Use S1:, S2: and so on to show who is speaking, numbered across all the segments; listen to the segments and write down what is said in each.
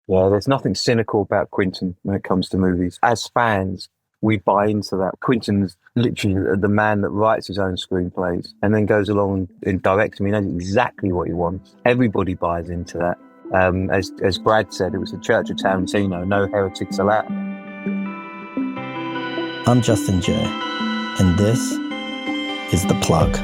S1: Yeah, there's nothing cynical about Quentin when it comes to movies. As fans, we buy into that. Quentin's literally the man that writes his own screenplays and then goes along and directs them. He knows exactly what he wants. Everybody buys into that. As Brad said, it was the Church of Tarantino, no heretics allowed.
S2: I'm Justin Jay, and this is The Plug.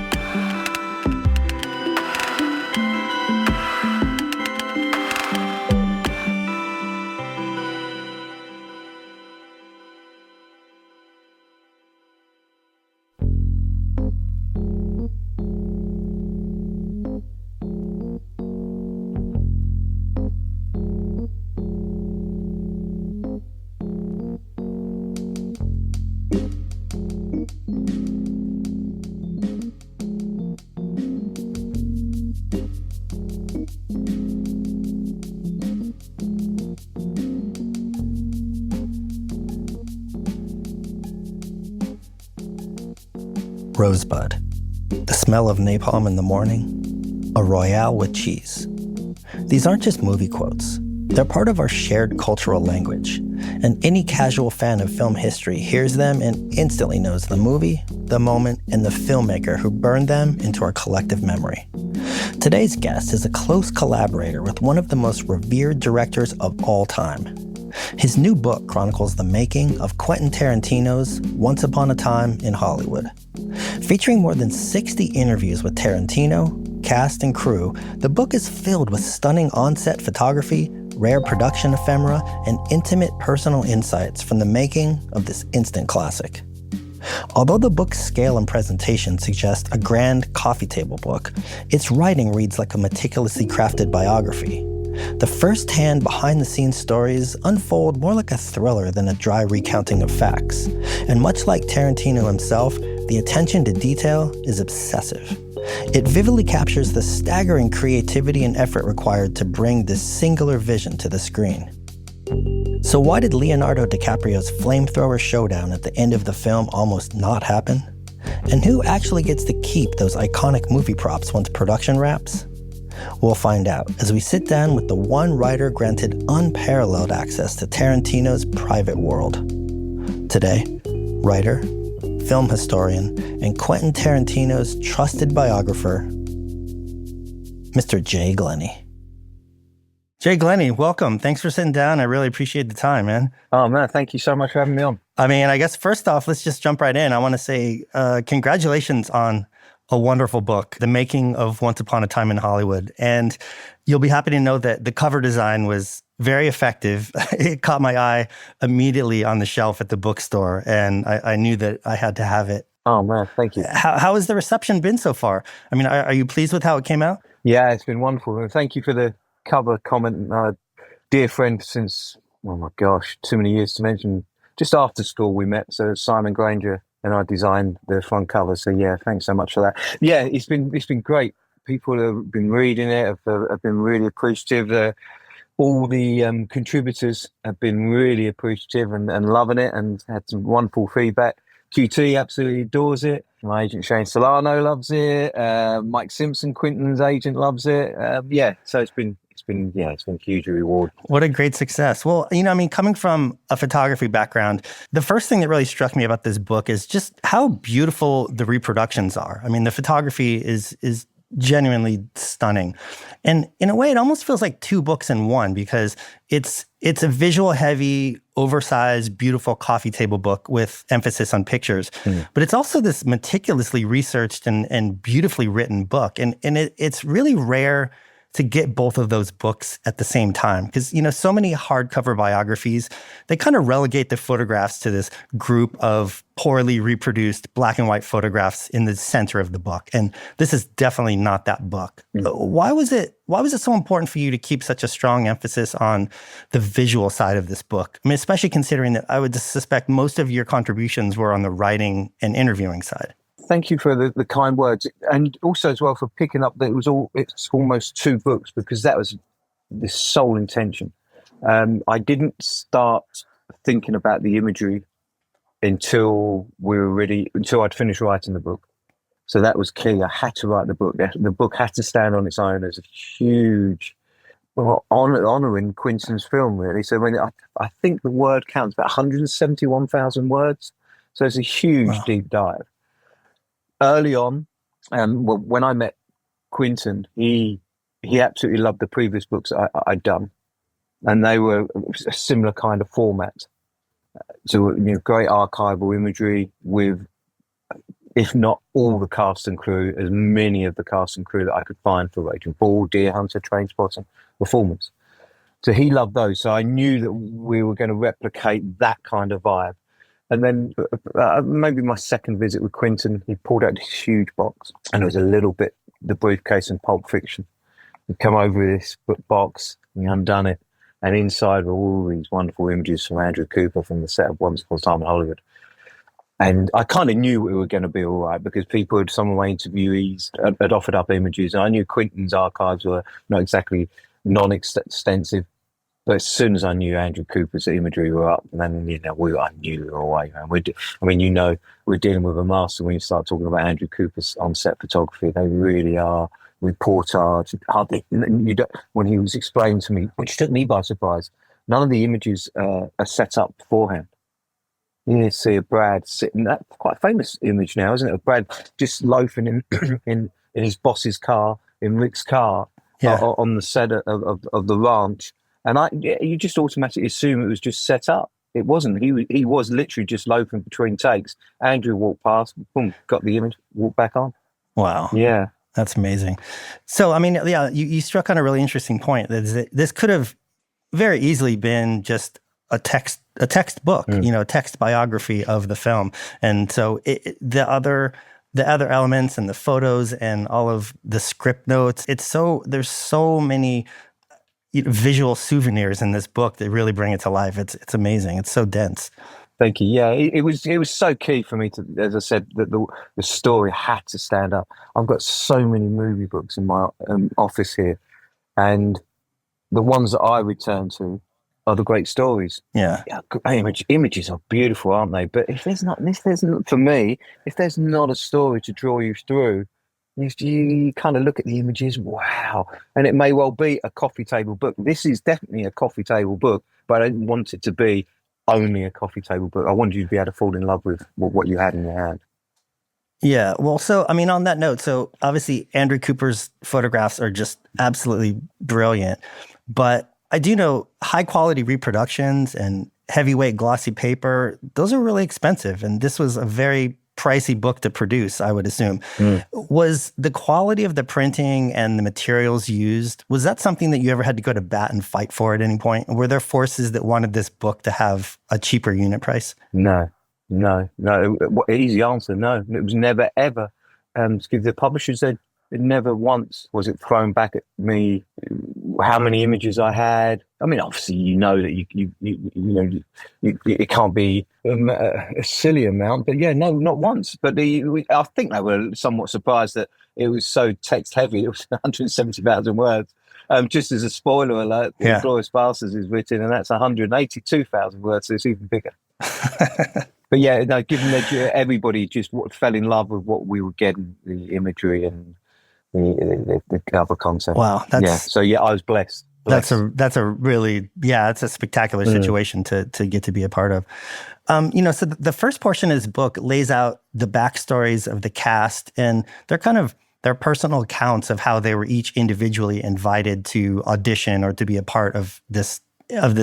S2: Rosebud, the smell of napalm in the morning, a royale with cheese. These aren't just movie quotes. They're part of our shared cultural language, and any casual fan of film history hears them and instantly knows the movie, the moment, and the filmmaker who burned them into our collective memory. Today's guest is a close collaborator with one of the most revered directors of all time. His new book chronicles the making of Quentin Tarantino's Once Upon a Time in Hollywood. Featuring more than 60 interviews with Tarantino, cast, and crew, the book is filled with stunning on-set photography, rare production ephemera, and intimate personal insights from the making of this instant classic. Although the book's scale and presentation suggest a grand coffee table book, its writing reads like a meticulously crafted biography. The first-hand, behind-the-scenes stories unfold more like a thriller than a dry recounting of facts. And much like Tarantino himself, the attention to detail is obsessive. It vividly captures the staggering creativity and effort required to bring this singular vision to the screen. So why did Leonardo DiCaprio's Flamethrower showdown at the end of the film almost not happen? And who actually gets to keep those iconic movie props once production wraps? We'll find out as we sit down with the one writer granted unparalleled access to Tarantino's private world. Today, writer, film historian, and Quentin Tarantino's trusted biographer, Mr. Jay Glennie. Jay Glennie, welcome. Thanks for sitting down. I really appreciate the time, man.
S1: Oh, man, thank you so much for having me on.
S2: I mean, I guess first off, let's just jump right in. I want to say congratulations on a wonderful book, The Making of Once Upon a Time in Hollywood. And you'll be happy to know that the cover design was very effective. It caught my eye immediately on the shelf at the bookstore, and I knew that I had to have it.
S1: Oh, man, thank you.
S2: How has the reception been so far? I mean, are you pleased with how it came out?
S1: Yeah, it's been wonderful. And thank you for the cover comment. Dear friend since, oh my gosh, too many years to mention. Just after school we met, so Simon Granger and I designed the front cover. So yeah, thanks so much for that. Yeah, it's been great. People have been reading it, have been really appreciative. All the contributors have been really appreciative and loving it, and had some wonderful feedback. QT absolutely adores it. My agent Shane Solano loves it. Mike Simpson, Quentin's agent, loves it. So it's been a huge reward.
S2: What a great success. Well, coming from a photography background, the first thing that really struck me about this book is just how beautiful the reproductions are. I mean, the photography is genuinely stunning. And in a way, it almost feels like two books in one, because it's a visual heavy, oversized, beautiful coffee table book with emphasis on pictures. But it's also this meticulously researched and beautifully written book. And it's really rare to get both of those books at the same time. Because, so many hardcover biographies, they kind of relegate the photographs to this group of poorly reproduced black and white photographs in the center of the book. And this is definitely not that book. Why was it so important for you to keep such a strong emphasis on the visual side of this book? I mean, especially considering that I would suspect most of your contributions were on the writing and interviewing side.
S1: Thank you for the kind words, and also as well for picking up that it's almost two books, because that was the sole intention. I didn't start thinking about the imagery until I'd finished writing the book. So that was key. I had to write the book. The book had to stand on its own as a huge well, honoring Quentin's film, really. So I think the word count's about 171,000 words. So it's a huge
S2: Wow.
S1: deep dive. Early on, well, when I met Quentin, he absolutely loved the previous books I'd done, and they were a similar kind of format. So, great archival imagery with, if not all the cast and crew, as many of the cast and crew that I could find for Raging Bull, Deer Hunter, Trainspotting, Performance. So he loved those. So I knew that we were going to replicate that kind of vibe. And then maybe my second visit with Quentin, he pulled out this huge box, and it was a little bit the briefcase in Pulp Fiction. He'd come over with this box, and he undone it, and inside were all these wonderful images from Andrew Cooper from the set of Once Upon a Time in Hollywood. And I kind of knew we were going to be all right because some of my interviewees had offered up images, and I knew Quentin's archives were not exactly non-extensive. But as soon as I knew Andrew Cooper's imagery were up, and then I knew we were away. Man. We're dealing with a master when you start talking about Andrew Cooper's on-set photography. They really are reportage. Hardly when he was explaining to me, which took me by surprise. None of the images are set up beforehand. You see a Brad sitting. That's quite a famous image now, isn't it? Of Brad just loafing in in his boss's car, in Rick's car,
S2: Yeah.
S1: on the set of the ranch. And you just automatically assume it was just set up. It wasn't. He was literally just loafing between takes. Andrew walked past, boom, got the image, walked back on.
S2: Wow.
S1: Yeah.
S2: That's amazing. So, I mean, yeah, you struck on a really interesting point. This could have very easily been just a text book, a text biography of the film. And so the other elements and the photos and all of the script notes, there's so many visual souvenirs in this book that really bring it to life. It's amazing. It's so dense.
S1: Thank you. Yeah, it was so key for me to, as I said, that the story had to stand up. I've got so many movie books in my office here, and the ones that I return to are the great stories.
S2: Yeah.
S1: Images are beautiful, aren't they? But if there's not for me, if there's not a story to draw you through, you kind of look at the images, wow, and it may well be a coffee table book. This is definitely a coffee table book, but I didn't want it to be only a coffee table book. I wanted you to be able to fall in love with what you had in your hand.
S2: Yeah. Well, so, I mean, on that note, so obviously Andrew Cooper's photographs are just absolutely brilliant, but I do know high quality reproductions and heavyweight glossy paper, those are really expensive. And this was a very pricey book to produce, I would assume. Was the quality of the printing and the materials used, was that something that you ever had to go to bat and fight for at any point? Were there forces that wanted this book to have a cheaper unit price?
S1: No. Easy answer, no. It was never, ever. To give the publishers, it never once was it thrown back at me how many images I had. I mean, obviously, that it can't be a silly amount, but yeah, no, not once. But I think they were somewhat surprised that it was so text heavy. It was 170,000 words. Just as a spoiler alert, Glorious Bastards is written, and that's 182,000 words, so it's even bigger. But yeah, no, given that everybody just fell in love with what we were getting, the imagery and the cover concept.
S2: Wow.
S1: So I was blessed.
S2: That's a really, it's a spectacular situation to get to be a part of. So the first portion of this book lays out the backstories of the cast, and they're kind of their personal accounts of how they were each individually invited to audition or to be a part of this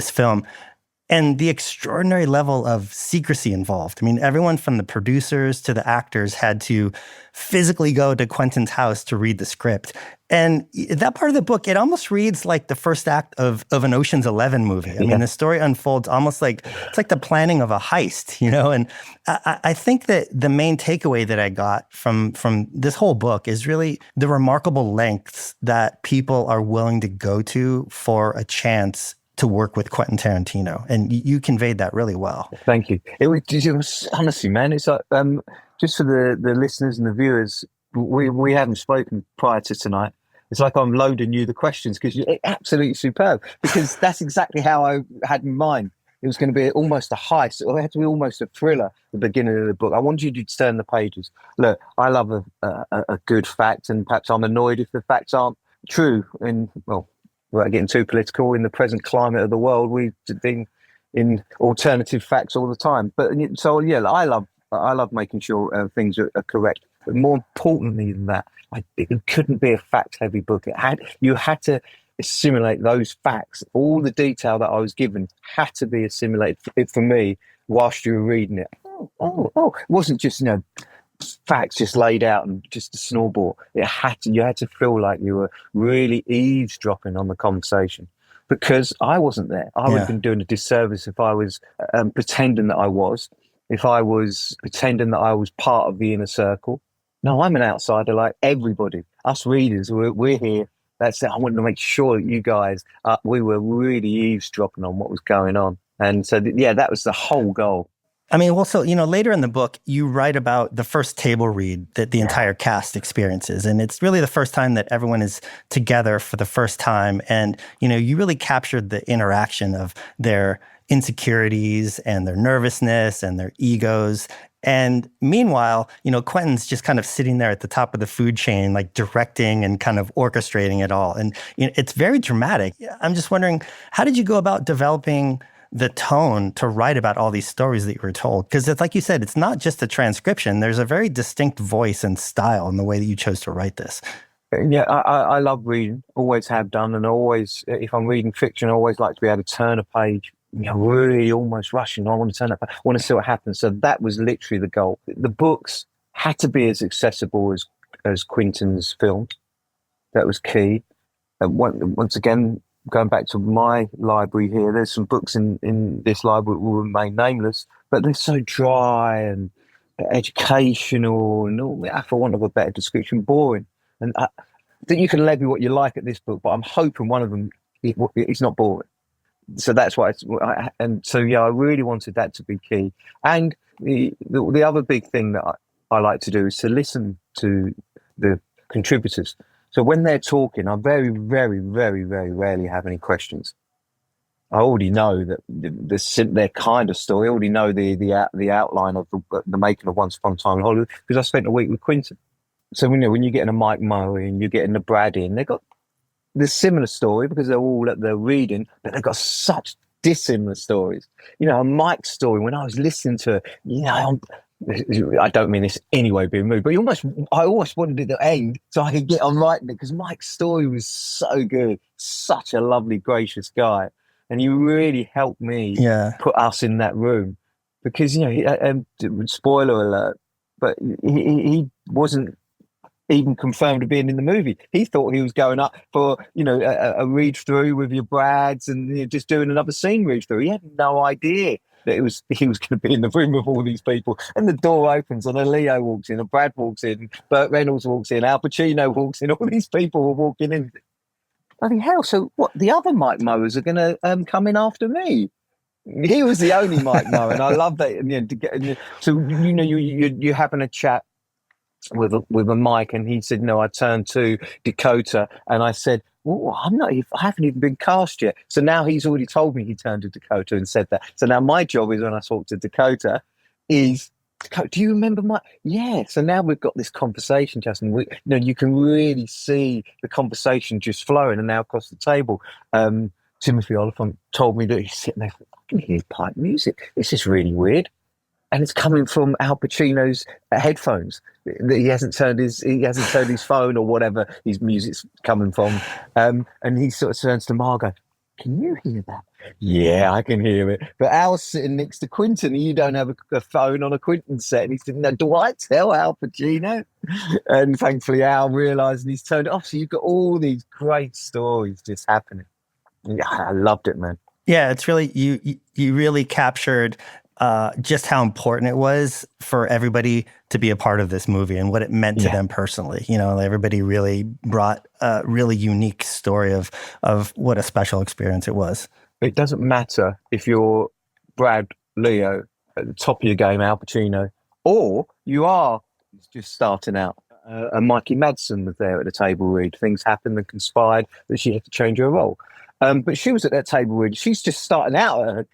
S2: film. And the extraordinary level of secrecy involved. I mean, everyone from the producers to the actors had to physically go to Quentin's house to read the script. And that part of the book, it almost reads like the first act of an Ocean's 11 movie. I mean, the story unfolds almost like it's like the planning of a heist, And I think that the main takeaway that I got from this whole book is really the remarkable lengths that people are willing to go to for a chance to work with Quentin Tarantino. And you conveyed that really well.
S1: Thank you. It was honestly, man, it's like, just for the listeners and the viewers, we haven't spoken prior to tonight. It's like I'm loading you the questions because you're absolutely superb, because that's exactly how I had in mind. It was going to be almost a heist. It had to be almost a thriller at the beginning of the book. I wanted you to turn the pages. Look, I love a good fact, and perhaps I'm annoyed if the facts aren't true. And, well, without getting too political, in the present climate of the world, we've been in alternative facts all the time. But so yeah, I love making sure things are correct. But more importantly than that, it couldn't be a fact-heavy book. You had to assimilate those facts. All the detail that I was given had to be assimilated for me whilst you were reading it. Oh! It wasn't just facts just laid out and just a snowball. You had to feel like you were really eavesdropping on the conversation, because I wasn't there. I would have been doing a disservice if I was pretending that I was, if I was pretending that I was part of the inner circle. No, I'm an outsider like everybody. Us readers, we're here. That's it. I wanted to make sure that you guys, we were really eavesdropping on what was going on. And so, that was the whole goal.
S2: I mean, well, so, later in the book, you write about the first table read that the entire cast experiences. And it's really the first time that everyone is together for the first time. And, you really captured the interaction of their insecurities and their nervousness and their egos. And meanwhile, Quentin's just kind of sitting there at the top of the food chain, like directing and kind of orchestrating it all. And it's very dramatic. I'm just wondering, how did you go about developing the tone to write about all these stories that you were told? Because it's like you said, it's not just a transcription. There's a very distinct voice and style in the way that you chose to write this.
S1: Yeah, I love reading, always have done. And always, if I'm reading fiction, I always like to be able to turn a page, really almost rushing. I want to turn up. I want to see what happens. So that was literally the goal. The books had to be as accessible as Quentin's film. That was key. And once again, going back to my library here, there's some books in this library that will remain nameless, but they're so dry and educational and all, for want of a better description, boring. And I think you can levy what you like at this book, but I'm hoping one of them is not boring. So that's why I really wanted that to be key. And the other big thing that I like to do is to listen to the contributors. So when they're talking, I very, very, very, very rarely have any questions. I already know that their kind of story. I already know the outline of the making of Once Upon a Time in Hollywood, because I spent a week with Quentin. So when you're getting a Mike Murray and you're getting a Brad in, they've got this similar story because they're all at their reading, but they've got such dissimilar stories. Mike's story, when I was listening to it, I don't mean this anyway being rude, but I almost wanted it to end so I could get on writing it, because Mike's story was so good, such a lovely, gracious guy, and he really helped me put us in that room, because spoiler alert, but he wasn't even confirmed to being in the movie. He thought he was going up for a read through with your Brads and just doing another scene read through. He had no idea that he was going to be in the room with all these people. And the door opens and a Leo walks in, a Brad walks in, Burt Reynolds walks in, Al Pacino walks in, all these people were walking in. Bloody hell, so what, the other Mike Mowers are going to come in after me? He was the only Mike Mower, and I love that. So, you're having a chat with a mic, and he said, no, I turned to Dakota and I said, well, I haven't even been cast yet. So now he's already told me he turned to Dakota and said that. So now my job is, when I talk to Dakota, is, do you remember my? Yeah. So now we've got this conversation, Justin. You can really see the conversation just flowing, and now across the table, Timothy Oliphant told me that he's sitting there, I can hear pipe music. This is really weird. And it's coming from Al Pacino's headphones. He hasn't turned his phone or whatever his music's coming from. And he sort of turns to Margot. Can you hear that? Yeah, I can hear it. But Al's sitting next to Quentin, and you don't have a phone on a Quentin set. And he said, no, do I tell Al Pacino? And thankfully Al realised, and he's turned it off. So you've got all these great stories just happening. Yeah, I loved it, man.
S2: Yeah, it's really, you really captured just how important it was for everybody to be a part of this movie and what it meant to them personally. Everybody really brought a really unique story of what a special experience it was.
S1: It doesn't matter if you're Brad, Leo, at the top of your game, Al Pacino, or you are just starting out. And Mikey Madsen was there at the table read. Things happened and conspired that she had to change her role. But she was at that table read. She's just starting out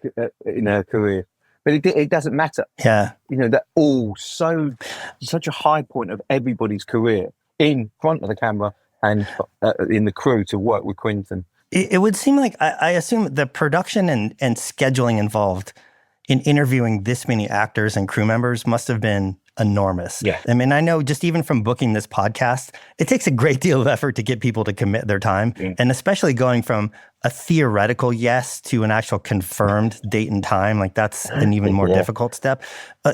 S1: in her career. But it doesn't matter.
S2: Yeah.
S1: They're all such a high point of everybody's career in front of the camera and in the crew to work with Quentin.
S2: It would seem like, I assume the production and scheduling involved in interviewing this many actors and crew members must have been enormous.
S1: Yeah.
S2: I mean, I know just even from booking this podcast, it takes a great deal of effort to get people to commit their time.
S1: Yeah.
S2: And especially going from a theoretical yes to an actual confirmed date and time, like that's an even more difficult step.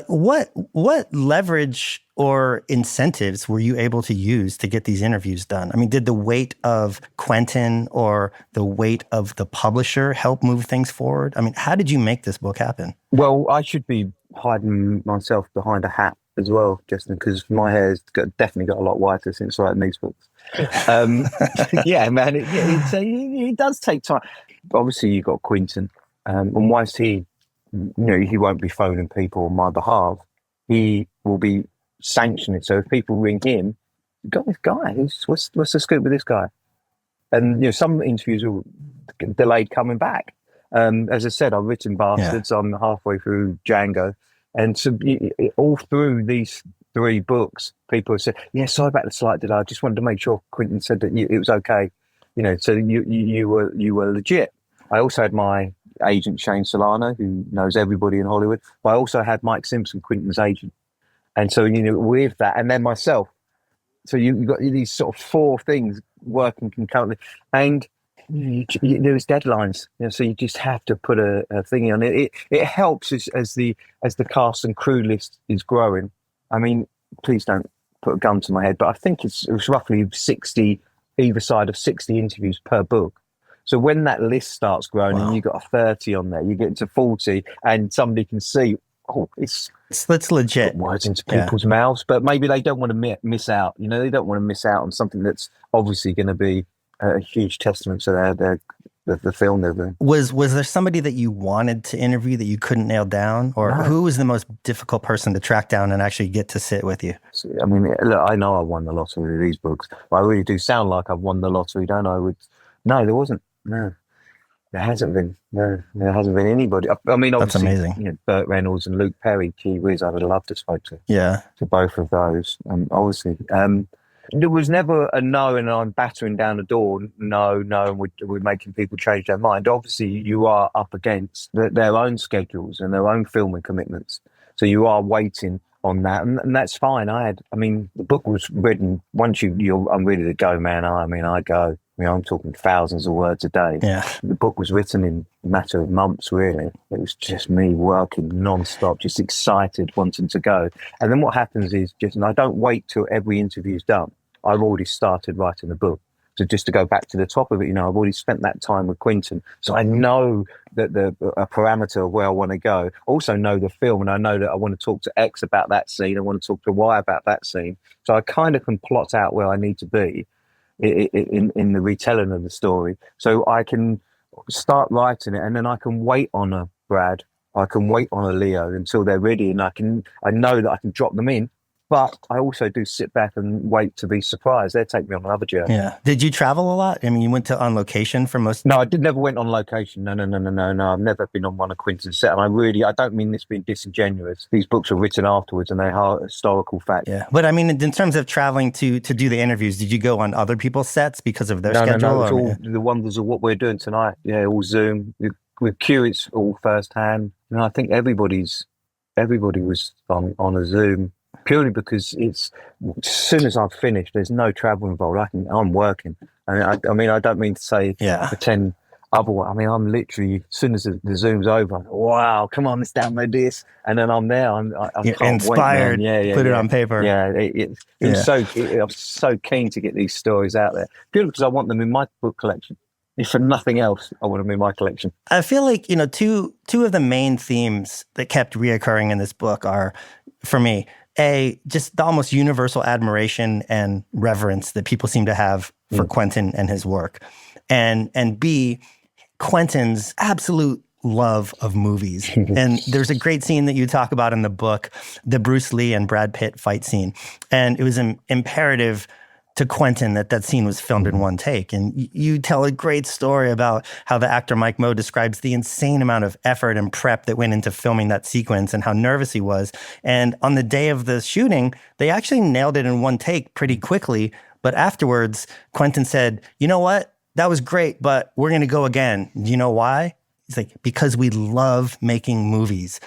S2: What leverage or incentives were you able to use to get these interviews done? I mean, did the weight of Quentin or the weight of the publisher help move things forward? I mean, how did you make this book happen?
S1: Well, I should be hiding myself behind a hat as well, Justin, because my hair's definitely got a lot whiter since writing these books. Yeah, man, it does take time. Obviously, you've got Quentin, and whilst he won't be phoning people on my behalf, he will be sanctioning. So if people ring him, you've got this guy. What's the scoop with this guy? And some interviews are delayed coming back. As I said, I've written Bastards. I'm halfway through Django. And so all through these 3 books, people have said, "Yeah, sorry about the slight delay. I just wanted to make sure Quentin said that it was okay." So you were legit. I also had my agent Shane Solano, who knows everybody in Hollywood. But I also had Mike Simpson, Quentin's agent, and so with that, and then myself. So you've got these sort of 4 things working concurrently, and there's deadlines, so you just have to put a thing on it. It helps as the cast and crew list is growing. I mean, please don't put a gun to my head, but I think it was roughly 60, either side of 60 interviews per book. So when that list starts growing and you've got a 30 on there, you get into 40, and somebody can see,
S2: that's legit.
S1: Put words into people's mouths, but maybe they don't want to miss out. They don't want to miss out on something that's obviously going to be a huge testament to the film they're doing. Was
S2: there somebody that you wanted to interview that you couldn't nail down, or who was the most difficult person to track down and actually get to sit with you?
S1: I mean, look, I know I won the lottery with these books, but I really do sound like I've won the lottery, don't I? No, there wasn't. No, there hasn't been. No, there hasn't been anybody. I mean, obviously,
S2: that's amazing.
S1: Burt Reynolds and Luke Perry, key whiz, I would have loved to speak to.
S2: Yeah,
S1: to both of those. Obviously. There was never a no, and I'm battering down the door. No, and we're making people change their mind. Obviously, you are up against their own schedules and their own filming commitments. So you are waiting on that, and that's fine. The book was written once I'm ready to go, man. I go. I'm talking thousands of words a day.
S2: Yeah.
S1: The book was written in a matter of months, really. It was just me working non-stop, just excited, wanting to go. And then what happens is and I don't wait till every interview's done. I've already started writing the book. So just to go back to the top of it, I've already spent that time with Quentin. So I know that a parameter of where I want to go. Also know the film, and I know that I want to talk to X about that scene. I want to talk to Y about that scene. So I kind of can plot out where I need to be in the retelling of the story. So I can start writing it, and then I can wait on a Brad. I can wait on a Leo until they're ready, and I know that I can drop them in. But I also do sit back and wait to be surprised. They take me on another journey.
S2: Yeah. Did you travel a lot? I mean, you went on location for most...
S1: No, never went on location. No. I've never been on one of Quentin's set. And I don't mean this being disingenuous. These books were written afterwards, and they are historical facts.
S2: Yeah. But I mean, in terms of traveling to do the interviews, did you go on other people's sets because of their schedule?
S1: No. It's all the wonders of what we're doing tonight. Yeah, all Zoom. With Q, it's all firsthand. I think everybody was on a Zoom. Purely because it's as soon as I've finished, there's no travel involved. I'm working. I don't mean to say pretend otherwise. I'm literally, as soon as the Zoom's over, wow, come on, let's download this, and then I'm there. I'm
S2: inspired.
S1: Wait,
S2: put it on paper.
S1: I'm so keen to get these stories out there. Purely because I want them in my book collection. If for nothing else, I want them in my collection.
S2: I feel like two of the main themes that kept reoccurring in this book are, for me, just the almost universal admiration and reverence that people seem to have for Quentin and his work. And B, Quentin's absolute love of movies. And there's a great scene that you talk about in the book, the Bruce Lee and Brad Pitt fight scene. And it was imperative to Quentin that scene was filmed in one take. And you tell a great story about how the actor Mike Moe describes the insane amount of effort and prep that went into filming that sequence and how nervous he was. And on the day of the shooting, they actually nailed it in one take pretty quickly. But afterwards, Quentin said, "You know what? that was great, but we're going to go again. Do you know why? He's like, because we love making movies.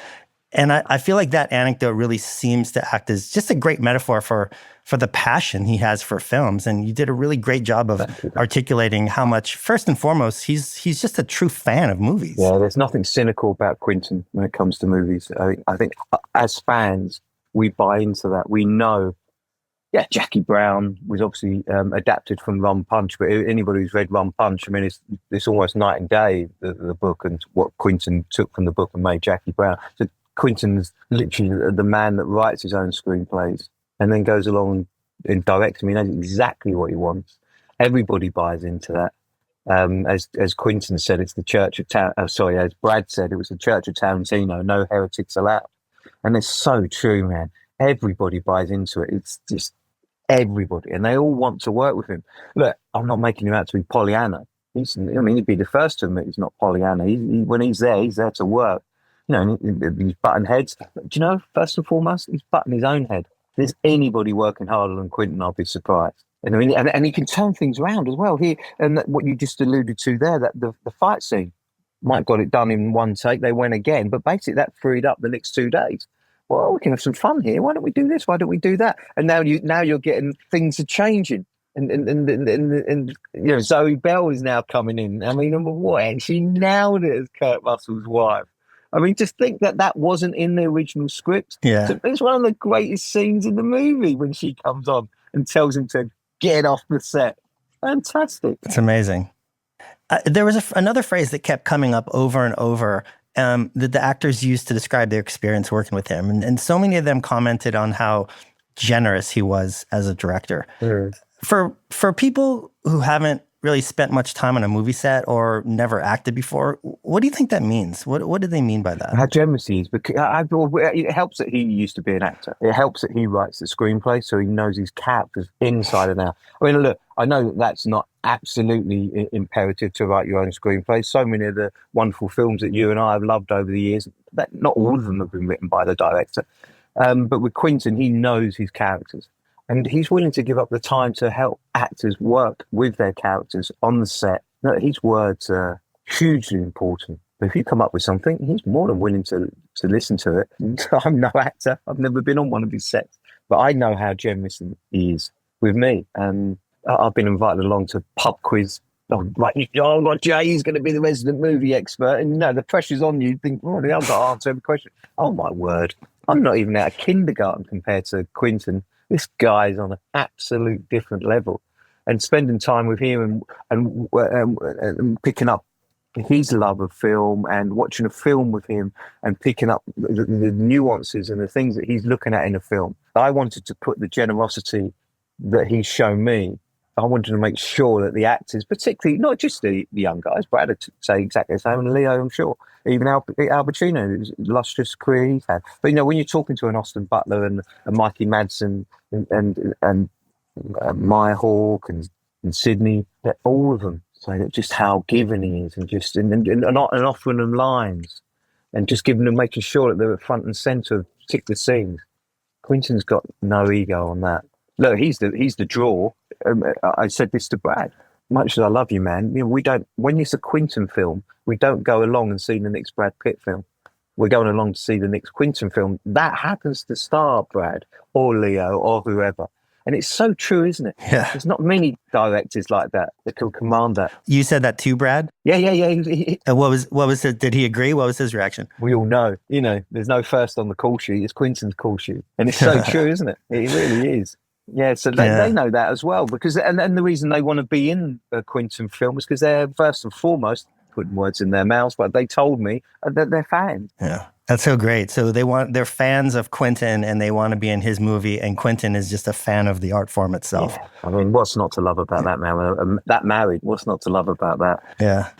S2: And I feel like that anecdote really seems to act as just a great metaphor for the passion he has for films. And you did a really great job of articulating how much, first and foremost, he's just a true fan of movies.
S1: Yeah, there's nothing cynical about Quentin when it comes to movies. I think as fans, we buy into that. We know, yeah, Jackie Brown was obviously adapted from Rum Punch, but anybody who's read Rum Punch, I mean, it's almost night and day, the book, and what Quentin took from the book and made Jackie Brown. So Quentin's literally the man that writes his own screenplays and then goes along and directs him. He knows exactly what he wants. Everybody buys into that. As Quentin said, it's the church of as Brad said, it was the church of Tarantino, no heretics allowed. And it's so true, man. Everybody buys into it. It's just everybody. And they all want to work with him. Look, I'm not making him out to be Pollyanna. He'd be the first to admit he's not Pollyanna. When he's there to work. You know, these button heads. Do you know, first and foremost, he's butting his own head. If there's anybody working harder than Quentin, I'll be surprised. And I mean, and he can turn things around as well. And what you just alluded to there, that the fight scene, Mike got it done in one take. They went again, but basically that freed up the next 2 days. Well, we can have some fun here. Why don't we do this? Why don't we do that? And now you're getting things are changing. And you know, Zoe Bell is now coming in. I mean, what? She nailed it as Kurt Russell's wife. I mean, just think that wasn't in the original script.
S2: Yeah.
S1: So it's one of the greatest scenes in the movie when she comes on and tells him to get off the set. Fantastic.
S2: It's amazing. There was another phrase that kept coming up over and over that the actors used to describe their experience working with him. And so many of them commented on how generous he was as a director. Mm. For people who haven't really spent much time on a movie set or never acted before, what do you think that means? What do they mean by that?
S1: How generous he is. Because it helps that he used to be an actor. It helps that he writes the screenplay, so he knows his characters inside and out. I mean, look, I know that's not absolutely imperative to write your own screenplay. So many of the wonderful films that you and I have loved over the years, not all of them have been written by the director. But with Quentin, he knows his characters. And he's willing to give up the time to help actors work with their characters on the set. No, his words are hugely important. But if you come up with something, he's more than willing to listen to it. I'm no actor. I've never been on one of his sets. But I know how generous he is with me. And I've been invited along to pub quiz. Jay's going to be the resident movie expert. And, the pressure's on you. You think, I've got to answer every question. Oh, my word. I'm not even out of kindergarten compared to Quentin. This guy's on an absolute different level, and spending time with him and picking up his love of film and watching a film with him and picking up the nuances and the things that he's looking at in a film. I wanted to put the generosity that he's shown me. I wanted to make sure that the actors, particularly not just the young guys, Brad would say exactly the same, and Leo, I'm sure, even Al Pacino, lustrous career he's had. But when you're talking to an Austin Butler and Mikey Madsen and Maya Hawke and Sydney, all of them say that just how given he is, and offering them lines and just making sure that they're at front and centre of particular scenes. Quentin's got no ego on that. Look, he's the draw. I said this to Brad. Much as I love you, man, we don't. When it's a Quentin film, we don't go along and see the next Brad Pitt film. We're going along to see the next Quentin film. That happens to star Brad or Leo or whoever. And it's so true, isn't it?
S2: Yeah.
S1: There's not many directors like that can command that.
S2: You said that too, Brad?
S1: Yeah.
S2: What was it? Did he agree? What was his reaction?
S1: We all know, there's no first on the call sheet. It's Quentin's call sheet. And it's so true, isn't it? It really is. Yeah, so they know that as well, because and the reason they want to be in a Quentin film is because they're first and foremost putting words in their mouths, but they told me that they're fans. Yeah,
S2: that's so great. So they're fans of Quentin and they want to be in his movie, and Quentin is just a fan of the art form itself.
S1: Yeah. I mean, what's not to love about that, man? That married, what's not to love about that?
S2: Yeah,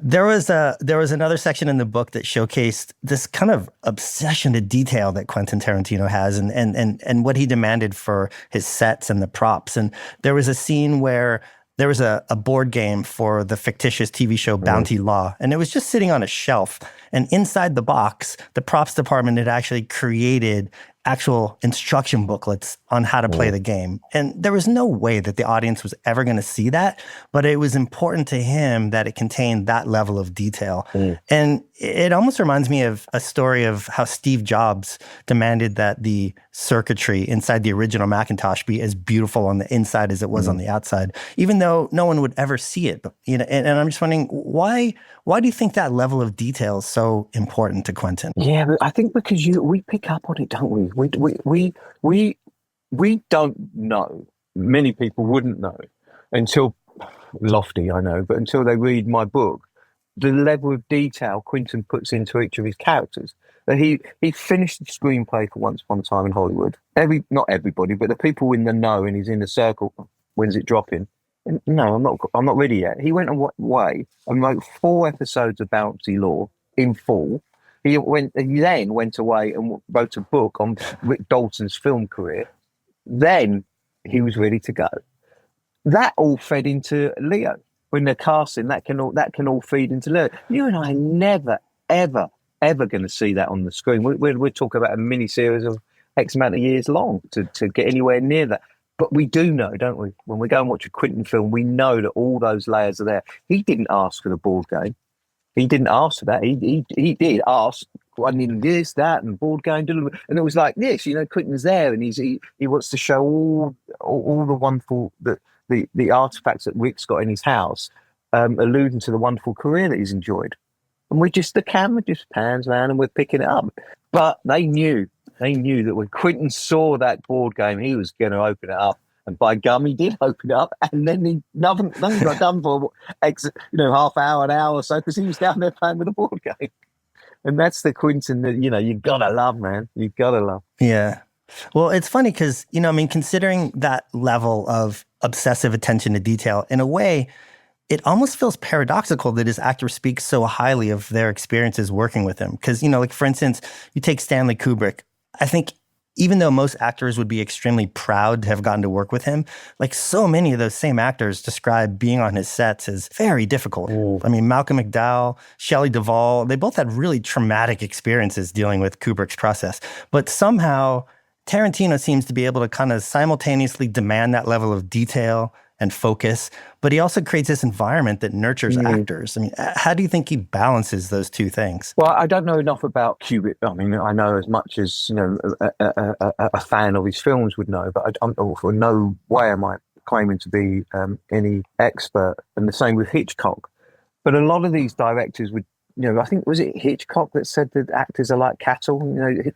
S2: there was another section in the book that showcased this kind of obsession to detail that Quentin Tarantino has, and what he demanded for his sets and the props. And there was a scene where there was a board game for the fictitious TV show Bounty Law, and it was just sitting on a shelf. And inside the box, the props department had actually created actual instruction booklets on how to play the game. And there was no way that the audience was ever going to see that, but it was important to him that it contained that level of detail. And it almost reminds me of a story of how Steve Jobs demanded that the circuitry inside the original Macintosh be as beautiful on the inside as it was on the outside, even though no one would ever see it. But, you know, and I'm just wondering, why do you think that level of detail is so important to Quentin?
S1: Yeah, but I think because we pick up on it, don't we? We don't know. Many people wouldn't know until, lofty, I know, but until they read my book, the level of detail Quentin puts into each of his characters. That he finished the screenplay for Once Upon a Time in Hollywood. Not everybody, but the people in the know and he's in the circle. When's it dropping? And no, I'm not ready yet. He went away and wrote 4 episodes of Bouncy Law in full. He then went away and wrote a book on Rick Dalton's film career. Then he was ready to go. That all fed into Leo. When they're casting, that can all feed into Leo. You and I are never, ever going to see that on the screen. We're talking about a mini series of X amount of years long to get anywhere near that. But we do know, don't we? When we go and watch a Quentin film, we know that all those layers are there. He didn't ask for the board game. He didn't ask for that. He did ask, I need this, that, and board game. And it was like this, you know, Quentin's there and he wants to show all the wonderful, the artifacts that Rick's got in his house, alluding to the wonderful career that he's enjoyed. And the camera just pans around and we're picking it up. But they knew that when Quentin saw that board game, he was going to open it up. And by gum, he did open it up. And then nothing got done for, half hour, an hour or so, because he was down there playing with the board game. And that's the Quentin that, you've got to love, man. You've got to love.
S2: Yeah. Well, it's funny because, considering that level of obsessive attention to detail, in a way, it almost feels paradoxical that his actors speak so highly of their experiences working with him. Because, like, for instance, you take Stanley Kubrick. I think even though most actors would be extremely proud to have gotten to work with him, like so many of those same actors describe being on his sets as very difficult. I mean, Malcolm McDowell, Shelley Duvall, they both had really traumatic experiences dealing with Kubrick's process. But somehow Tarantino seems to be able to kind of simultaneously demand that level of detail and focus, but he also creates this environment that nurtures actors. I mean, how do you think he balances those two things?
S1: Well, I don't know enough about Kubrick. I mean, I know as much as, a fan of his films would know, but I'm for no way am I claiming to be any expert. And the same with Hitchcock. But a lot of these directors would, I think, was it Hitchcock that said that actors are like cattle?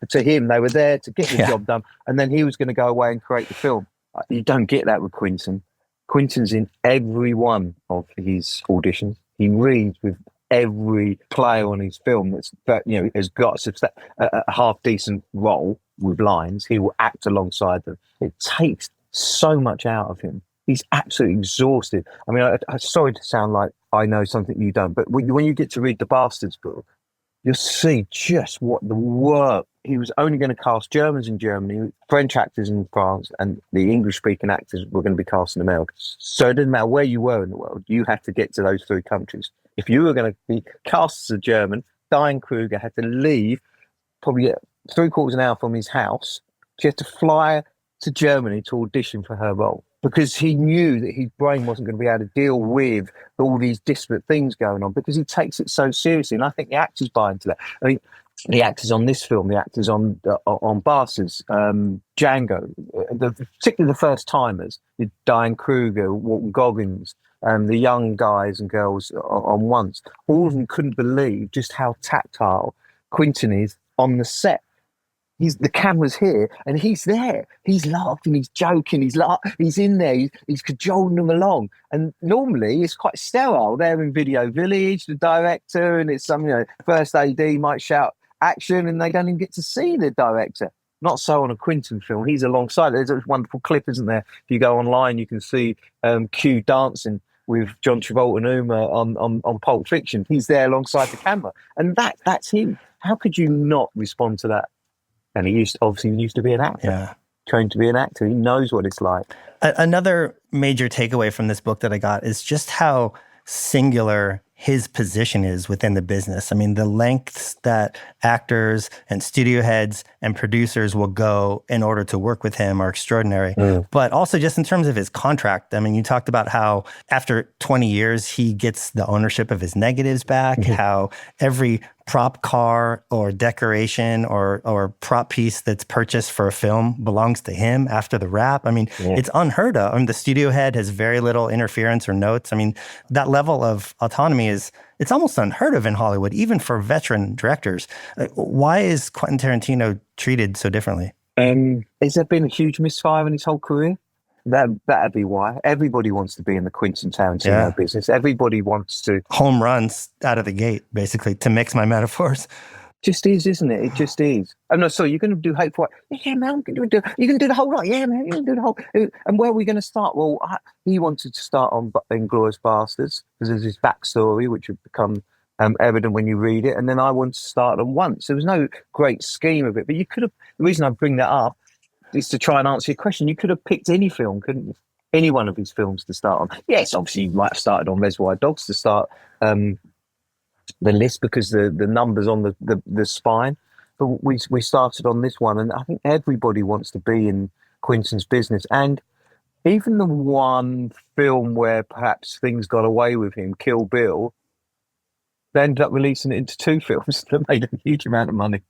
S1: To him, they were there to get the job done, and then he was going to go away and create the film. You don't get that with Quentin. Quentin's in every one of his auditions. He reads with every player on his film has got a half decent role with lines. He will act alongside them. It takes so much out of him. He's absolutely exhausted. I mean, I'm sorry to sound like I know something you don't, but when you get to read the Bastards book, you'll see just what the work. He was only going to cast Germans in Germany, French actors in France, and the English-speaking actors were going to be cast in America. So it didn't matter where you were in the world, you had to get to those 3 countries. If you were going to be cast as a German, Diane Kruger had to leave probably 3/4 an hour from his house. She had to fly to Germany to audition for her role because he knew that his brain wasn't going to be able to deal with all these disparate things going on because he takes it so seriously. And I think the actors buy into that. I mean, the actors on this film, the actors on Bastards, Django, particularly the first timers, Diane Kruger, Walton Goggins, the young guys and girls on Once, all of them couldn't believe just how tactile Quentin is on the set. The camera's here and he's there. He's laughing, he's joking, he's in there, he's cajoling them along. And normally it's quite sterile. They're in Video Village, the director, and it's some, first AD might shout action and they don't even get to see the director. Not so on a Quentin film. He's alongside. There's a wonderful clip, isn't there? If you go online, you can see Q dancing with John Travolta and Uma on Pulp Fiction. He's there alongside the camera. And that's him. How could you not respond to that? And he used to be an actor, trained to be an actor. He knows what it's like.
S2: Another major takeaway from this book that I got is just how singular his position is within the business. I mean, the lengths that actors and studio heads and producers will go in order to work with him are extraordinary. But also just in terms of his contract, I mean, you talked about how after 20 years, he gets the ownership of his negatives back, how every prop car or decoration or prop piece that's purchased for a film belongs to him after the wrap. I mean, it's unheard of. I mean, the studio head has very little interference or notes. I mean, that level of autonomy it's almost unheard of in Hollywood, even for veteran directors. Why is Quentin Tarantino treated so differently?
S1: Has there been a huge misfire in his whole career? That'd be why. Everybody wants to be in the Quentin Tarantino business. Everybody wants to
S2: home runs out of the gate, basically, to mix my metaphors.
S1: Just is, isn't it? It just is. Oh no, sorry, you're going to do Hateful Eight. Yeah, man, you're going to do the whole lot. Yeah, man, you're going to do the whole. And where are we going to start? Well, he wanted to start on Inglourious Basterds because there's his backstory, which would become evident when you read it. And then I wanted to start on Once. There was no great scheme of it, but you could have. The reason I bring that up is to try and answer your question. You could have picked any film, couldn't you? Any one of his films to start on. Yes, obviously you might have started on Reservoir Dogs to start the list because the numbers on the spine. But we started on this one, and I think everybody wants to be in Quentin's business. And even the one film where perhaps things got away with him, Kill Bill, they ended up releasing it into two films that made a huge amount of money.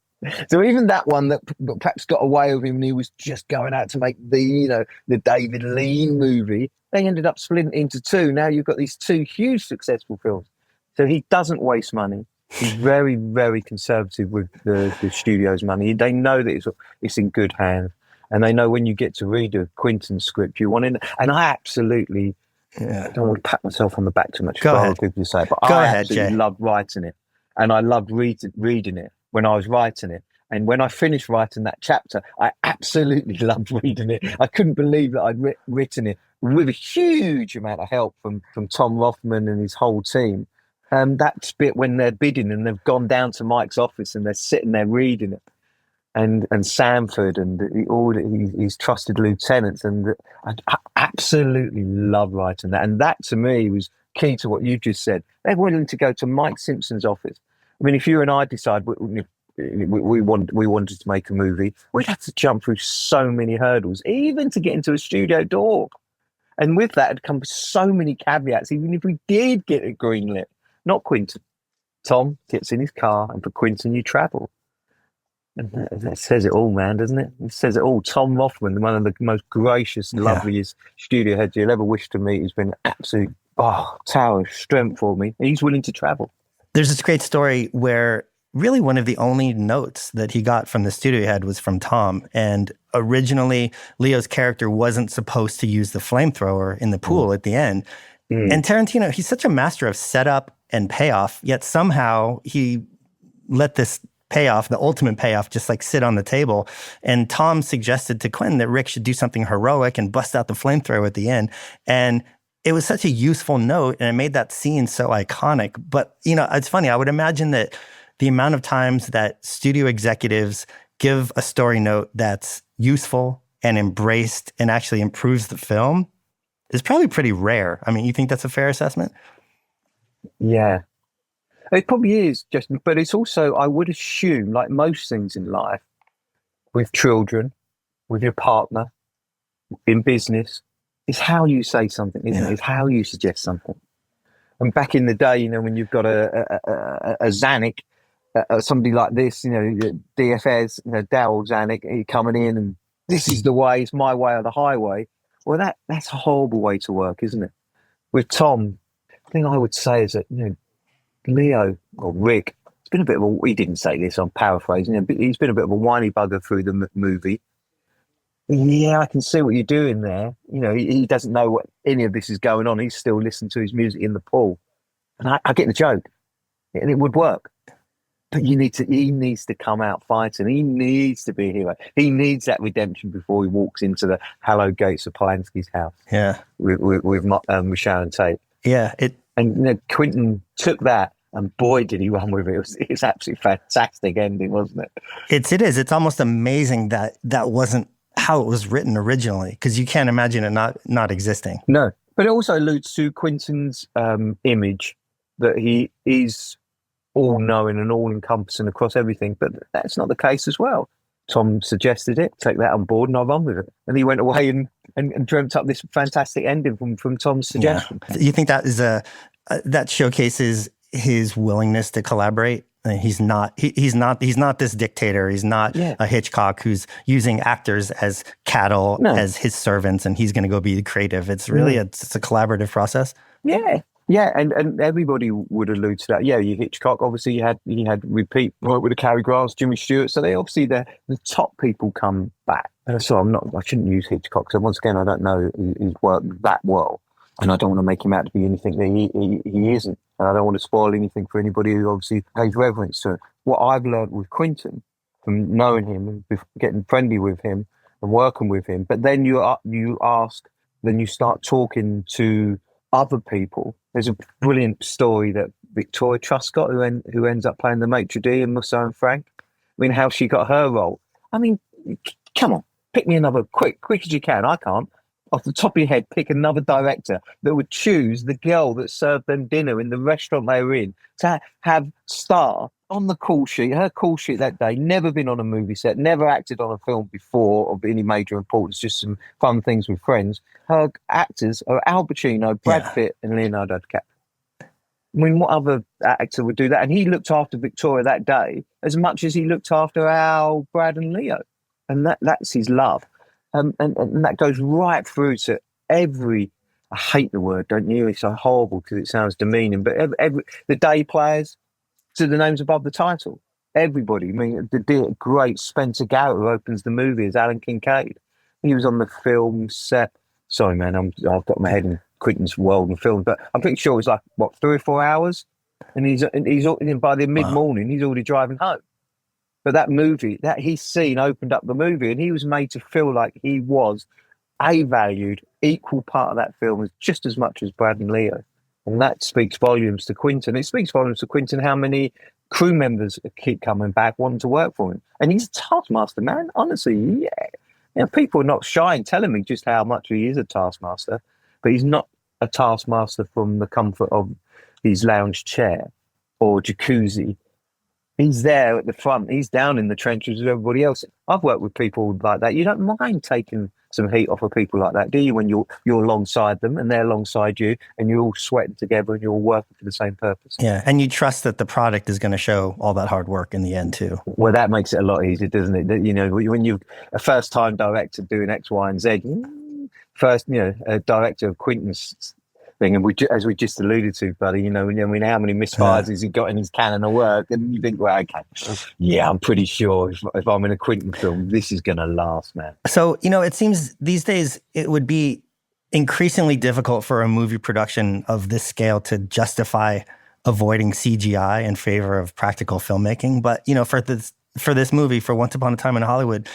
S1: So even that one that perhaps got away with him and he was just going out to make the David Lean movie, they ended up splitting into two. Now you've got these two huge successful films. So he doesn't waste money. He's very, very conservative with the studio's money. They know that it's in good hands. And they know when you get to read a Quentin script, you want it. And I absolutely, I don't want to pat myself on the back too much.
S2: Go ahead.
S1: People say, but
S2: Go
S1: I
S2: ahead,
S1: absolutely
S2: Jay.
S1: loved writing it. And I loved reading it when I was writing it. And when I finished writing that chapter, I absolutely loved reading it. I couldn't believe that I'd written it with a huge amount of help from Tom Rothman and his whole team. That bit when they're bidding and they've gone down to Mike's office and they're sitting there reading it, and Sanford and all his trusted lieutenants, and I absolutely love writing that. And that to me was key to what you just said. They're willing to go to Mike Simpson's office. I mean, if you and I decide we wanted to make a movie, we'd have to jump through so many hurdles, even to get into a studio door. And with that had come so many caveats, even if we did get it greenlit. Not Quentin. Tom gets in his car, and for Quentin, you travel. And that says it all, man, doesn't it? It says it all. Tom Rothman, one of the most gracious, loveliest studio heads you'll ever wish to meet, has been an absolute tower of strength for me. He's willing to travel.
S2: There's this great story where really one of the only notes that he got from the studio head was from Tom. And originally, Leo's character wasn't supposed to use the flamethrower in the pool at the end. And Tarantino, he's such a master of setup and payoff, yet somehow he let this payoff, the ultimate payoff, just like sit on the table. And Tom suggested to Quentin that Rick should do something heroic and bust out the flamethrower at the end. And it was such a useful note, and it made that scene so iconic. But, it's funny. I would imagine that the amount of times that studio executives give a story note that's useful and embraced and actually improves the film is probably pretty rare. I mean, you think that's a fair assessment?
S1: Yeah. It probably is, Justin, but it's also, I would assume, like most things in life, with children, with your partner, in business, it's how you say something, isn't it? It's how you suggest something. And back in the day, when you've got a Zanuck, somebody like this, DFS, Daryl Zanuck, coming in and this is the way, it's my way or the highway. Well, that's a horrible way to work, isn't it? With Tom, the thing I would say is that, Leo, or Rick, it's been a bit of he didn't say this, I'm paraphrasing, but he's been a bit of a whiny bugger through the movie. Yeah, I can see what you're doing there. He doesn't know what any of this is going on. He's still listening to his music in the pool. And I get the joke. And it would work. But he needs to come out fighting. He needs to be a hero. He needs that redemption before he walks into the hallowed gates of Polanski's house.
S2: Yeah.
S1: With Sharon Tate.
S2: Yeah.
S1: And Quentin took that, and boy, did he run with it. It was absolutely fantastic ending, wasn't it?
S2: It is. It's almost amazing that wasn't how it was written originally, because you can't imagine it not existing.
S1: No. But it also alludes to Quentin's image that he is all-knowing and all-encompassing across everything, but that's not the case as well. Tom suggested it, take that on board, and I run with it. And he went away and dreamt up this fantastic ending from Tom's suggestion.
S2: Yeah. You think that is that showcases his willingness to collaborate? He's not this dictator. He's not a Hitchcock who's using actors as cattle, as his servants, and he's going to go be creative. It's really it's a collaborative process.
S1: Yeah, and everybody would allude to that. Yeah, you Hitchcock, obviously he had repeat work with the Cary Grants, Jimmy Stewart, so they obviously the top people come back. So I shouldn't use Hitchcock, because once again I don't know his work that well, and I don't want to make him out to be anything that he isn't, and I don't want to spoil anything for anybody who obviously pays reverence to it. What I've learned with Quentin, from knowing him and getting friendly with him and working with him, but then you start talking to other people. There's a brilliant story that Victoria Truscott, who ends up playing the maitre d' in Musso and Frank. I mean, how she got her role. I mean, come on, pick me another quick as you can. I can't. Off the top of your head, pick another director that would choose the girl that served them dinner in the restaurant they were in to have star on the call sheet. Her call sheet that day, never been on a movie set, never acted on a film before of any major importance, just some fun things with friends. Her actors are Al Pacino, Brad Pitt, and Leonardo DiCaprio. I mean, what other actor would do that? And he looked after Victoria that day as much as he looked after Al, Brad, and Leo. And that's his love. And that goes right through to every, I hate the word, don't you? It's so horrible because it sounds demeaning, but every the day players to the names above the title. Everybody. I mean, the great Spencer Garrett, who opens the movie, as Alan Kincaid. He was on the film set. Sorry, man, I've got my head in Quentin's world and film, but I'm pretty sure it was like, 3 or 4 hours? And he's by the mid-morning, he's already driving home. But that movie, that his scene opened up the movie, and he was made to feel like he was a valued, equal part of that film, as just as much as Brad and Leo. And that speaks volumes to Quentin. It speaks volumes to Quentin how many crew members keep coming back wanting to work for him. And he's a taskmaster, man. Honestly, yeah. You know, people are not shy in telling me just how much he is a taskmaster, but he's not a taskmaster from the comfort of his lounge chair or jacuzzi. He's there at the front. He's down in the trenches with everybody else. I've worked with people like that. You don't mind taking some heat off of people like that, do you? When you're alongside them and they're alongside you, and you're all sweating together and you're all working for the same purpose.
S2: Yeah, and you trust that the product is going to show all that hard work in the end too.
S1: Well, that makes it a lot easier, doesn't it? You know, when you're a first-time director doing X, Y, and Z, first, a director of Quentin's thing, and as we just alluded to, buddy, how many misfires has he got in his canon of work? And you think, well, okay, yeah, I'm pretty sure if I'm in a Quentin film, this is going to last, man.
S2: So, it seems these days it would be increasingly difficult for a movie production of this scale to justify avoiding CGI in favor of practical filmmaking. But, for this movie, for Once Upon a Time in Hollywood,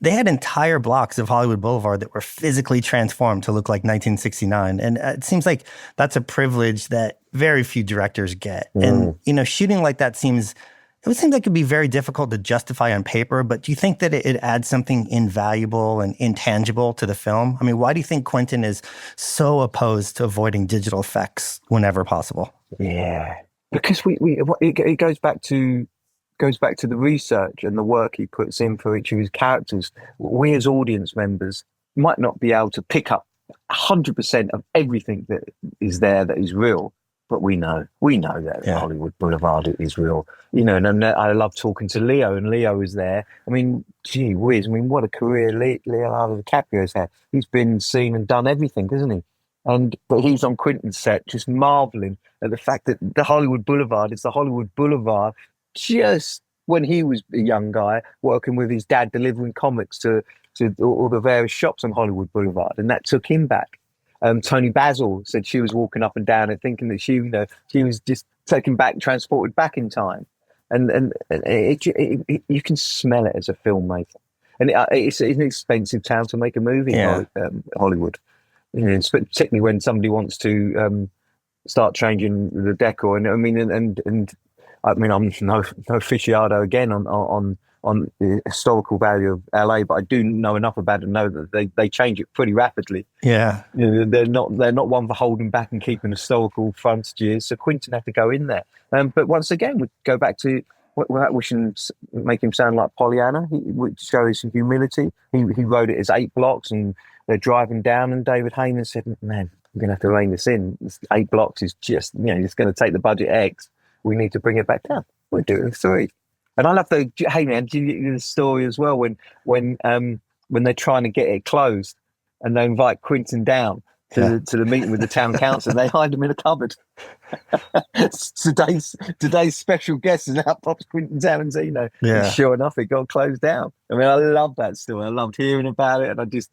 S2: they had entire blocks of Hollywood Boulevard that were physically transformed to look like 1969. And it seems like that's a privilege that very few directors get. And, shooting like that it would seem like it'd be very difficult to justify on paper, but do you think that it adds something invaluable and intangible to the film? I mean, why do you think Quentin is so opposed to avoiding digital effects whenever possible?
S1: Yeah, because it goes back to the research and the work he puts in for each of his characters. We as audience members might not be able to pick up 100% of everything that is there that is real, but we know that Hollywood Boulevard is real. And I love talking to Leo, and Leo is there. I mean, gee whiz, what a career Leonardo DiCaprio's had. He's been seen and done everything, hasn't he? But he's on Quentin's set just marveling at the fact that the Hollywood Boulevard is the Hollywood Boulevard just when he was a young guy working with his dad delivering comics to all the various shops on Hollywood Boulevard, and that took him back. Tony Basil said she was walking up and down and thinking that she was just transported back in time, and you can smell it as a filmmaker, and it's an expensive town to make a movie in Hollywood, particularly when somebody wants to start changing the decor, and I mean, I'm no aficionado again on the historical value of LA, but I do know enough about it to know that they change it pretty rapidly.
S2: Yeah.
S1: You know, they're not one for holding back and keeping historical frontages. So Quentin had to go in there. But once again, we go back to without wishing to make him sound like Pollyanna, which shows his humility. He wrote it as 8 blocks, and they're driving down, and David Hayman said, "Man, we're going to have to rein this in. 8 blocks is just, it's going to take the budget X. We need to bring it back down. We're doing 3." And I love hey man, the story as well when they're trying to get it closed, and they invite Quentin down to the meeting with the town council, and they hide him in a cupboard. today's special guest is out pops Quentin Tarantino.
S2: Yeah.
S1: And sure enough, it got closed down. I mean, I love that story. I loved hearing about it, and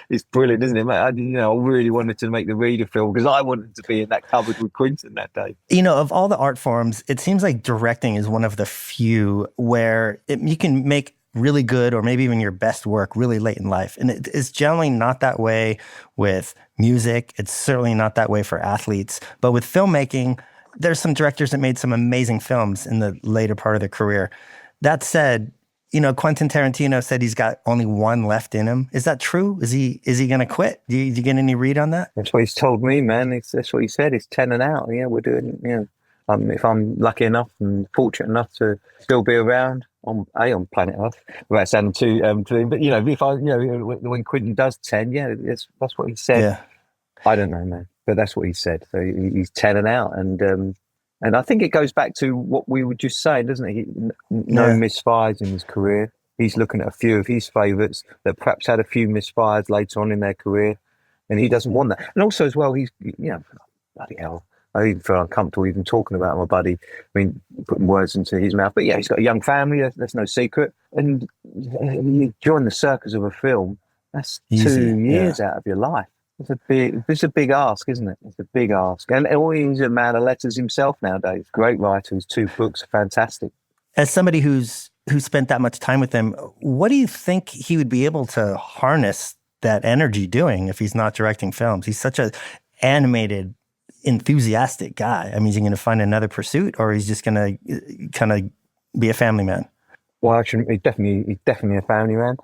S1: it's brilliant, isn't it? I really wanted to make the reader film because I wanted to be in that cupboard with Quentin that day.
S2: Of all the art forms, it seems like directing is one of the few where you can make really good or maybe even your best work really late in life. And it's generally not that way with music. It's certainly not that way for athletes. But with filmmaking, there's some directors that made some amazing films in the later part of their career. That said, Quentin Tarantino said he's got only one left in him. Is that true? Is he going to quit? Do you get any read on that?
S1: That's what he's told me, man. That's what he said. It's 10 and out. Yeah, we're doing, if I'm lucky enough and fortunate enough to still be around on planet Earth, without sounding too, but if I, when Quentin does 10, that's what he said.
S2: Yeah.
S1: I don't know, man, but that's what he said. So he's 10 and out, and I think it goes back to what we were just saying, doesn't it? No misfires in his career. He's looking at a few of his favourites that perhaps had a few misfires later on in their career, and he doesn't want that. And also, as well, he's bloody hell. I even feel uncomfortable even talking about my buddy. I mean, putting words into his mouth. But yeah, he's got a young family. That's no secret. And you join the circus of a film. That's
S2: Easy,
S1: 2 years out of your life. It's a big ask, isn't it? It's a big ask. And he's a man of letters himself nowadays. Great writer. His 2 books are fantastic.
S2: As somebody who spent that much time with him, what do you think he would be able to harness that energy doing if he's not directing films? He's such a animated, enthusiastic guy. I mean, is he going to find another pursuit, or he's just going to kind of be a family man?
S1: Well, actually, he's definitely a family man.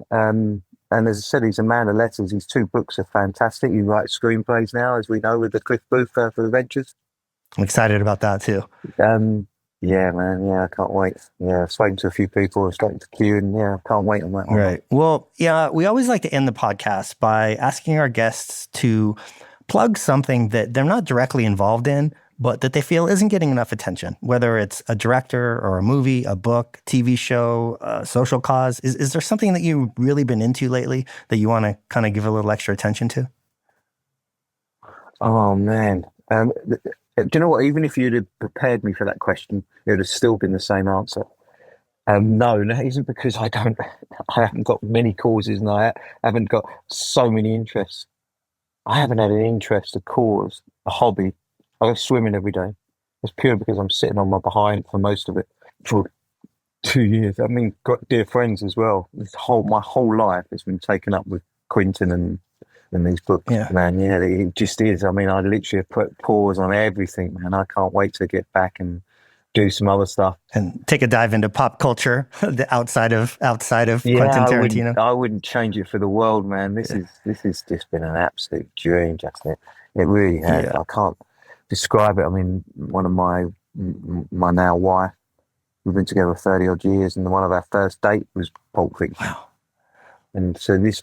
S1: And as I said, he's a man of letters. His 2 books are fantastic. He writes screenplays now, as we know, with the Cliff Booth for Adventures.
S2: I'm excited about that too.
S1: Yeah, man. Yeah, I can't wait. Yeah, I've spoken to a few people. I've spoken to Q, and I can't wait on that one.
S2: Right. Well, yeah, we always like to end the podcast by asking our guests to plug something that they're not directly involved in, but that they feel isn't getting enough attention, whether it's a director or a movie, a book, TV show, a social cause. Is there something that you've really been into lately that you want to kind of give a little extra attention to?
S1: Oh, man. Do you know what? Even if you'd have prepared me for that question, it would have still been the same answer. No, that isn't because I haven't got many causes, and I haven't got so many interests. I haven't had an interest, a cause, a hobby. I go swimming every day. It's pure because I'm sitting on my behind for most of it for 2 years. I mean, got dear friends as well. My whole life has been taken up with Quentin and these books, man. Yeah, it just is. I mean, I literally have put pause on everything, man. I can't wait to get back and do some other stuff
S2: and take a dive into pop culture, the outside of Quentin Tarantino.
S1: I wouldn't change it for the world, man. This has just been an absolute dream, Justin. It really has. I can't describe it. I mean, one of my now wife, we've been together 30 odd years, and one of our first date was Pulp Fiction.
S2: Wow.
S1: And so his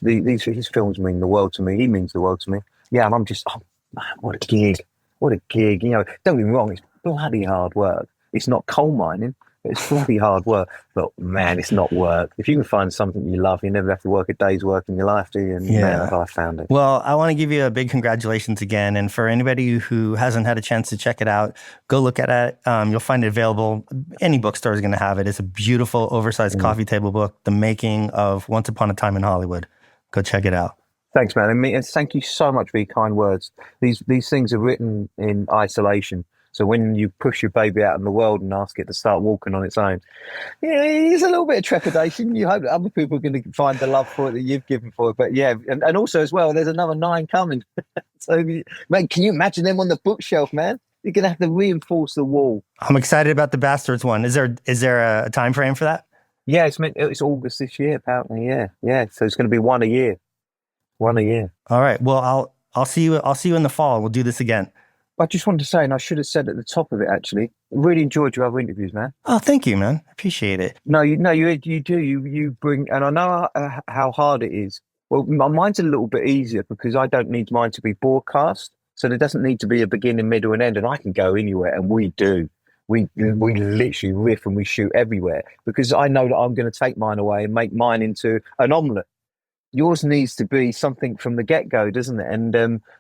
S1: films mean the world to me. He means the world to me. Yeah, and I'm just, man, what a gig. What a gig. Don't get me wrong, it's bloody hard work. It's not coal mining, but it's bloody hard work. But man, it's not work. If you can find something you love, you never have to work a day's work in your life, do you? And man, I found it.
S2: Well, I want to give you a big congratulations again. And for anybody who hasn't had a chance to check it out, go look at it. You'll find it available. Any bookstore is going to have it. It's a beautiful, oversized coffee table book, The Making of Once Upon a Time in Hollywood. Go check it out.
S1: Thanks, man. And thank you so much for your kind words. These things are written in isolation. So when you push your baby out in the world and ask it to start walking on its own, it's a little bit of trepidation. You hope that other people are going to find the love for it that you've given for it. But yeah, and also as well, there's another 9 coming. So, man, can you imagine them on the bookshelf, man? You're going to have to reinforce the wall.
S2: I'm excited about the Bastards one. Is there a time frame for that?
S1: Yeah, it's August this year, apparently. Yeah. So it's going to be one a year. One a year.
S2: All right. Well, I'll see you in the fall. We'll do this again.
S1: I just wanted to say, and I should have said at the top of it, actually, really enjoyed your other interviews, man.
S2: Oh, thank you, man. Appreciate it.
S1: No, you do. You bring, and I know how hard it is. Well, mine's a little bit easier because I don't need mine to be broadcast, so there doesn't need to be a beginning, middle, and end, and I can go anywhere, and we do. We literally riff and we shoot everywhere because I know that I'm going to take mine away and make mine into an omelette. Yours needs to be something from the get-go, doesn't it?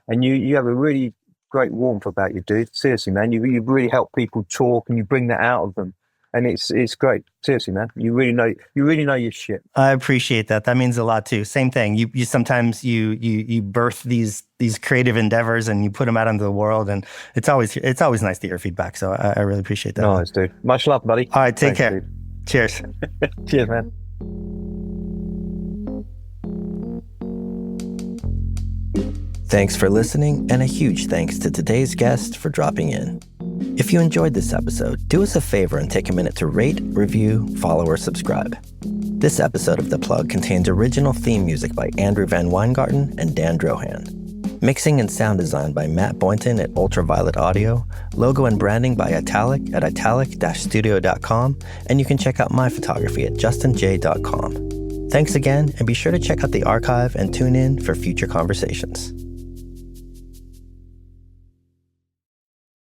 S1: And you have a really great warmth about you, dude. Seriously, man, you really help people talk and you bring that out of them, and it's great. Seriously, man, you really know your shit.
S2: I appreciate that. That means a lot too. Same thing. You sometimes you birth these creative endeavors and you put them out into the world, and it's always nice to hear feedback. So I really appreciate that.
S1: Nice, dude. Much love, buddy.
S2: All right, take care. Dude. Cheers.
S1: Cheers, man.
S2: Thanks for listening, and a huge thanks to today's guest for dropping in. If you enjoyed this episode, do us a favor and take a minute to rate, review, follow, or subscribe. This episode of The Plug contains original theme music by Andrew Van Weingarten and Dan Drohan. Mixing and sound design by Matt Boynton at Ultraviolet Audio, logo and branding by Italic at italic-studio.com, and you can check out my photography at justinj.com. Thanks again, and be sure to check out the archive and tune in for future conversations.